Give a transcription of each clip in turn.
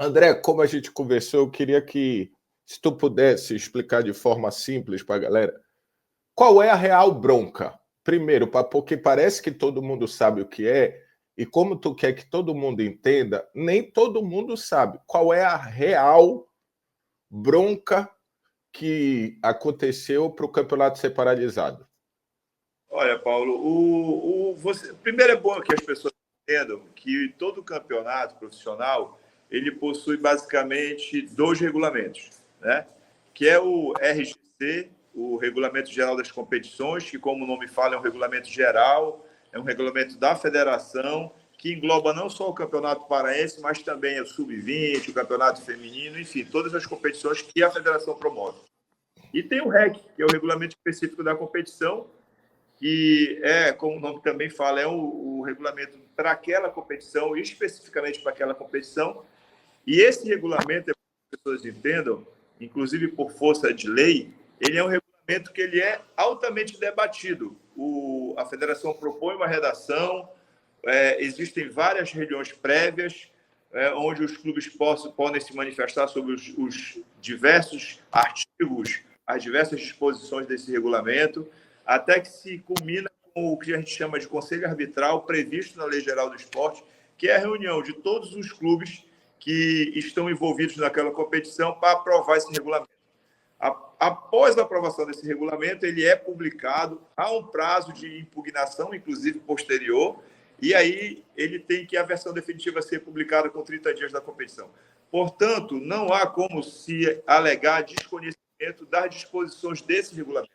André, como a gente conversou, eu queria que, se tu pudesse explicar de forma simples para a galera, qual é a real bronca? Primeiro, porque parece que todo mundo sabe o que é, e como tu quer que todo mundo entenda, nem todo mundo sabe qual é a real bronca que aconteceu para o campeonato ser paralisado. Olha, Paulo, primeiro é bom que as pessoas entendam que todo campeonato profissional ele possui basicamente dois regulamentos, né? Que é o RGC, o Regulamento Geral das Competições, que, como o nome fala, é um regulamento geral, é um regulamento da federação, que engloba não só o Campeonato Paraense, mas também o Sub-20, o Campeonato Feminino, enfim, todas as competições que a federação promove. E tem o REC, que é o Regulamento Específico da Competição, que é, como o nome também fala, é o regulamento para aquela competição, especificamente para aquela competição. E esse regulamento, para que as pessoas entendam, inclusive por força de lei, ele é um regulamento que ele é altamente debatido. A federação propõe uma redação, existem várias reuniões prévias, onde os clubes podem se manifestar sobre os diversos artigos, as diversas disposições desse regulamento, até que se culmina com o que a gente chama de conselho arbitral previsto na Lei Geral do Esporte, que é a reunião de todos os clubes que estão envolvidos naquela competição para aprovar esse regulamento. Após a aprovação desse regulamento, ele é publicado, há um prazo de impugnação, inclusive posterior, e aí ele tem que a versão definitiva ser publicada com 30 dias da competição. Portanto, não há como se alegar desconhecimento das disposições desse regulamento,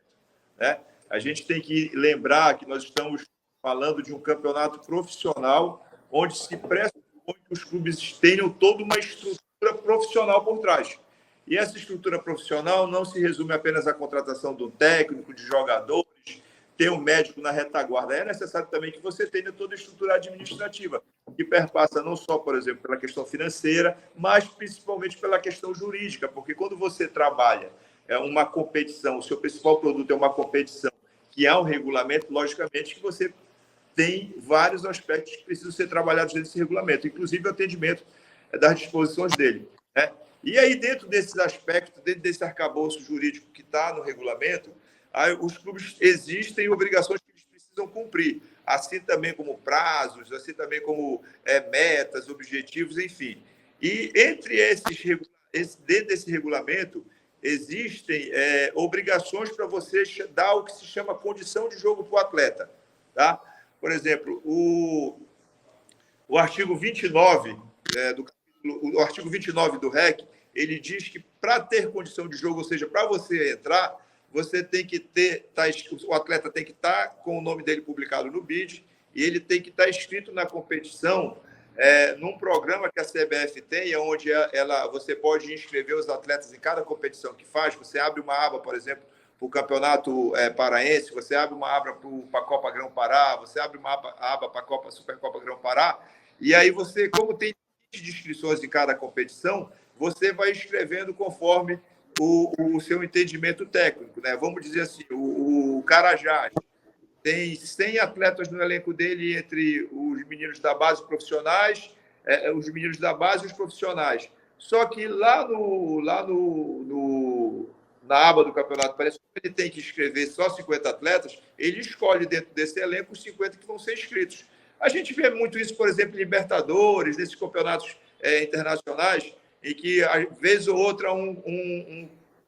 né? A gente tem que lembrar que nós estamos falando de um campeonato profissional onde se pressupõe que os clubes tenham toda uma estrutura profissional por trás. E essa estrutura profissional não se resume apenas à contratação de um técnico, de jogadores, ter um médico na retaguarda. É necessário também que você tenha toda a estrutura administrativa, que perpassa não só, por exemplo, pela questão financeira, mas principalmente pela questão jurídica, porque quando você trabalha uma competição, o seu principal produto é uma competição, que há um regulamento, logicamente que você tem vários aspectos que precisam ser trabalhados nesse regulamento, inclusive o atendimento das disposições dele, né? E aí, dentro desses aspectos, dentro desse arcabouço jurídico que está no regulamento, os clubes existem obrigações que eles precisam cumprir, assim também como prazos, assim também como metas, objetivos, enfim. E entre dentro desse regulamento, existem obrigações para você dar o que se chama condição de jogo para o atleta, tá? Por exemplo, o artigo 29 o artigo 29 do REC, ele diz que para ter condição de jogo, ou seja, para você entrar, você tem que o atleta tem que estar com o nome dele publicado no BID e ele tem que estar inscrito na competição num programa que a CBF tem, onde você pode inscrever os atletas em cada competição que faz. Você abre uma aba, por exemplo, para o Campeonato Paraense, você abre uma aba para a Copa Grão-Pará, você abre uma aba para a Supercopa Grão-Pará, e aí você, como tem de inscrições em cada competição, você vai escrevendo conforme o seu entendimento técnico, né? Vamos dizer assim, o Carajás tem 100 atletas no elenco dele, entre os meninos da base profissionais, os meninos da base e os profissionais. Só que na aba do campeonato, parece que ele tem que escrever só 50 atletas, ele escolhe dentro desse elenco os 50 que vão ser inscritos. A gente vê muito isso, por exemplo, em Libertadores, nesses campeonatos internacionais, em que, às vezes ou outra,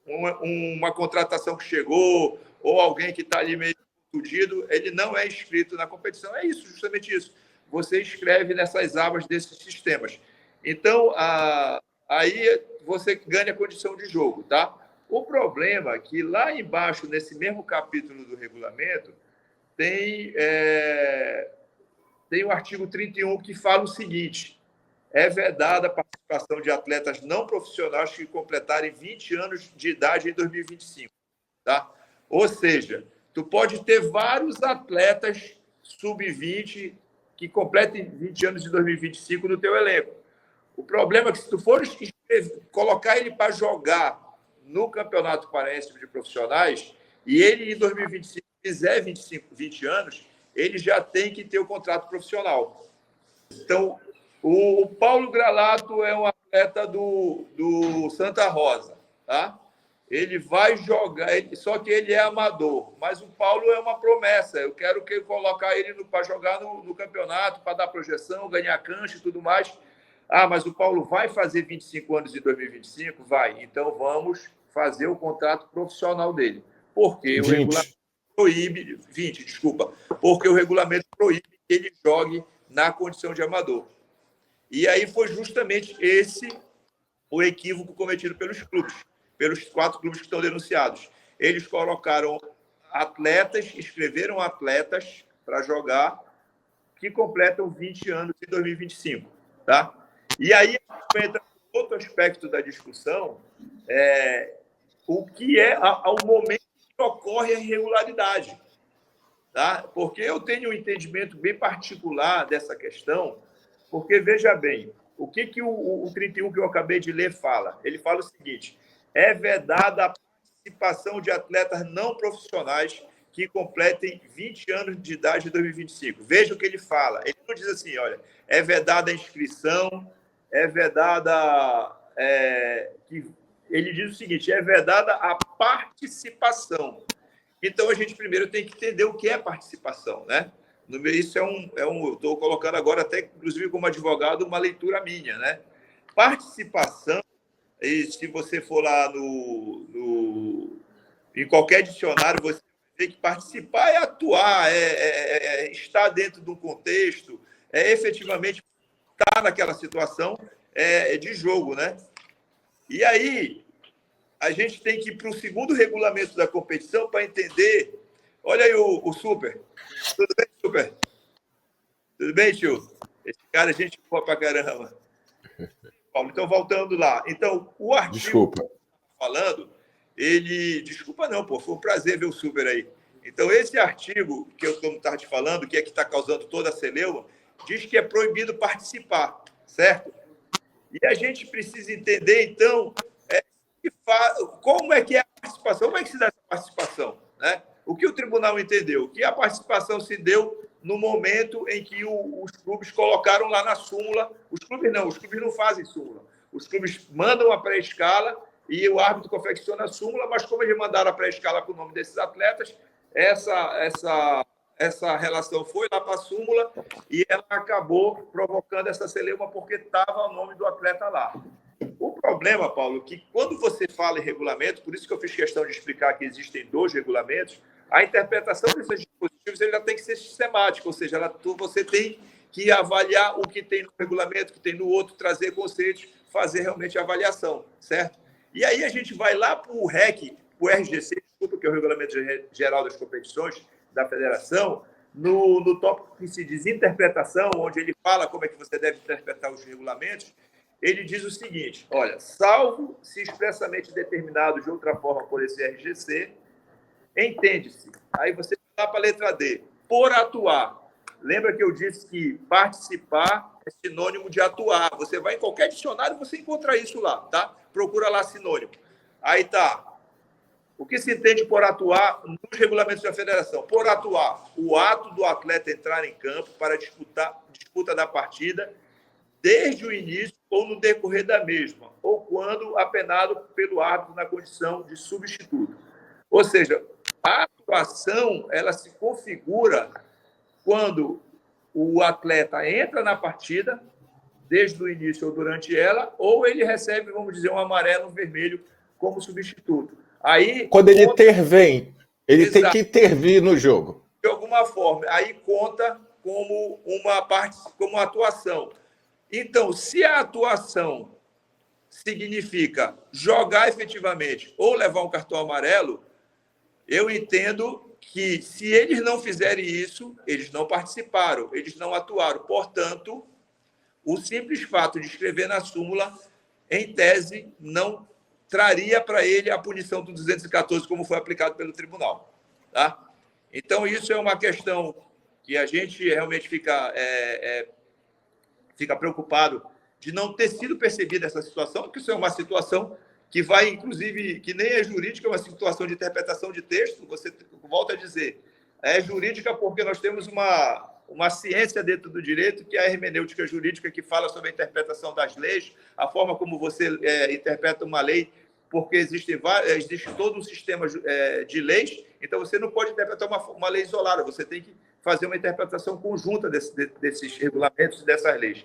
uma contratação que chegou, ou alguém que está ali meio contundido, ele não é inscrito na competição. É isso, justamente isso. Você escreve nessas abas desses sistemas. Então, aí você ganha condição de jogo, tá? O problema é que lá embaixo, nesse mesmo capítulo do regulamento, tem o artigo 31 que fala o seguinte: é vedada a participação de atletas não profissionais que completarem 20 anos de idade em 2025. Tá? Ou seja, tu pode ter vários atletas sub-20 que completem 20 anos em 2025 no teu elenco. O problema é que se tu for colocar ele para jogar no Campeonato Paraense de Profissionais e ele em 2025 fizer 20 anos, ele já tem que ter o contrato profissional. Então, o Paulo Gralato é um atleta atleta do Santa Rosa, tá? Ele vai jogar, só que ele é amador, mas o Paulo é uma promessa. Eu quero colocar ele para jogar no campeonato, para dar projeção, ganhar cancha e tudo mais. Ah, mas o Paulo vai fazer 25 anos em 2025? Vai. Então vamos fazer o contrato profissional dele. Porque o regulamento proíbe... 20, desculpa. Porque o regulamento proíbe que ele jogue na condição de amador. E aí foi justamente esse o equívoco cometido pelos clubes, pelos 4 clubes que estão denunciados. Eles colocaram atletas, escreveram atletas para jogar que completam 20 anos em 2025. Tá? E aí entra outro aspecto da discussão, o que é ao momento que ocorre a irregularidade. Tá? Porque eu tenho um entendimento bem particular dessa questão, porque, veja bem, o que o 31 que eu acabei de ler fala? Ele fala o seguinte: é vedada a participação de atletas não profissionais que completem 20 anos de idade em 2025. Veja o que ele fala. Ele não diz assim, olha, é vedada a inscrição, é vedada... ele diz o seguinte, é vedada a participação. Então, a gente primeiro tem que entender o que é participação, né? Isso eu estou colocando agora, até inclusive como advogado, uma leitura minha, né? Participação, e se você for lá em qualquer dicionário, você vai ver que participar é atuar, estar dentro de um contexto, efetivamente estar naquela situação de jogo, né? E aí, a gente tem que ir para o segundo regulamento da competição para entender. Olha aí o Super. Tudo bem, Super? Tudo bem, tio? Esse cara é gente boa pra caramba. Paulo, então, voltando lá. Então, o artigo Desculpa. que eu estava falando, Desculpa não, pô. Foi um prazer ver o Super aí. Então, esse artigo que eu estava te falando, que está causando toda a celeuma, diz que é proibido participar, certo? E a gente precisa entender, então, como é que é a participação, como é que se dá essa participação, né? O que o tribunal entendeu? Que a participação se deu no momento em que os clubes colocaram lá na súmula. Os clubes não fazem súmula. Os clubes mandam a pré-escala e o árbitro confecciona a súmula, mas como eles mandaram a pré-escala com o nome desses atletas, essa relação foi lá para a súmula e ela acabou provocando essa celeuma porque estava o nome do atleta lá. O problema, Paulo, é que quando você fala em regulamento, por isso que eu fiz questão de explicar que existem 2 regulamentos, a interpretação desses dispositivos ela tem que ser sistemática, ou seja, você tem que avaliar o que tem no regulamento, o que tem no outro, trazer conceitos, fazer realmente a avaliação, certo? E aí a gente vai lá para o REC, para o RGC, desculpa, que é o Regulamento Geral das Competições da Federação, no tópico que se diz interpretação, onde ele fala como é que você deve interpretar os regulamentos, ele diz o seguinte, olha, salvo se expressamente determinado de outra forma por esse RGC, entende-se. Aí você vai para a letra D, por atuar. Lembra que eu disse que participar é sinônimo de atuar. Você vai em qualquer dicionário, você encontra isso lá, tá? Procura lá sinônimo. Aí tá. O que se entende por atuar nos regulamentos da federação? Por atuar, o ato do atleta entrar em campo para disputa da partida desde o início ou no decorrer da mesma, ou quando apenado pelo árbitro na condição de substituto. Ou seja, a atuação ela se configura quando o atleta entra na partida, desde o início ou durante ela, ou ele recebe, vamos dizer, um amarelo, um vermelho como substituto. Aí, quando ele intervém, ele Exato. tem que intervir no jogo. De alguma forma, aí conta como uma atuação. Então, se a atuação significa jogar efetivamente ou levar um cartão amarelo, eu entendo que, se eles não fizerem isso, eles não participaram, eles não atuaram. Portanto, o simples fato de escrever na súmula, em tese, não traria para ele a punição do 214, como foi aplicado pelo tribunal. Tá? Então, isso é uma questão que a gente realmente fica preocupado de não ter sido percebida essa situação, porque isso é uma situação que vai, inclusive, que nem é jurídica, é uma situação de interpretação de texto. Você volta a dizer, é jurídica porque nós temos uma uma ciência dentro do direito, que é a hermenêutica jurídica, que fala sobre a interpretação das leis, a forma como você interpreta uma lei, porque existe todo um sistema de leis, então você não pode interpretar uma lei isolada, você tem que fazer uma interpretação conjunta desses regulamentos e dessas leis.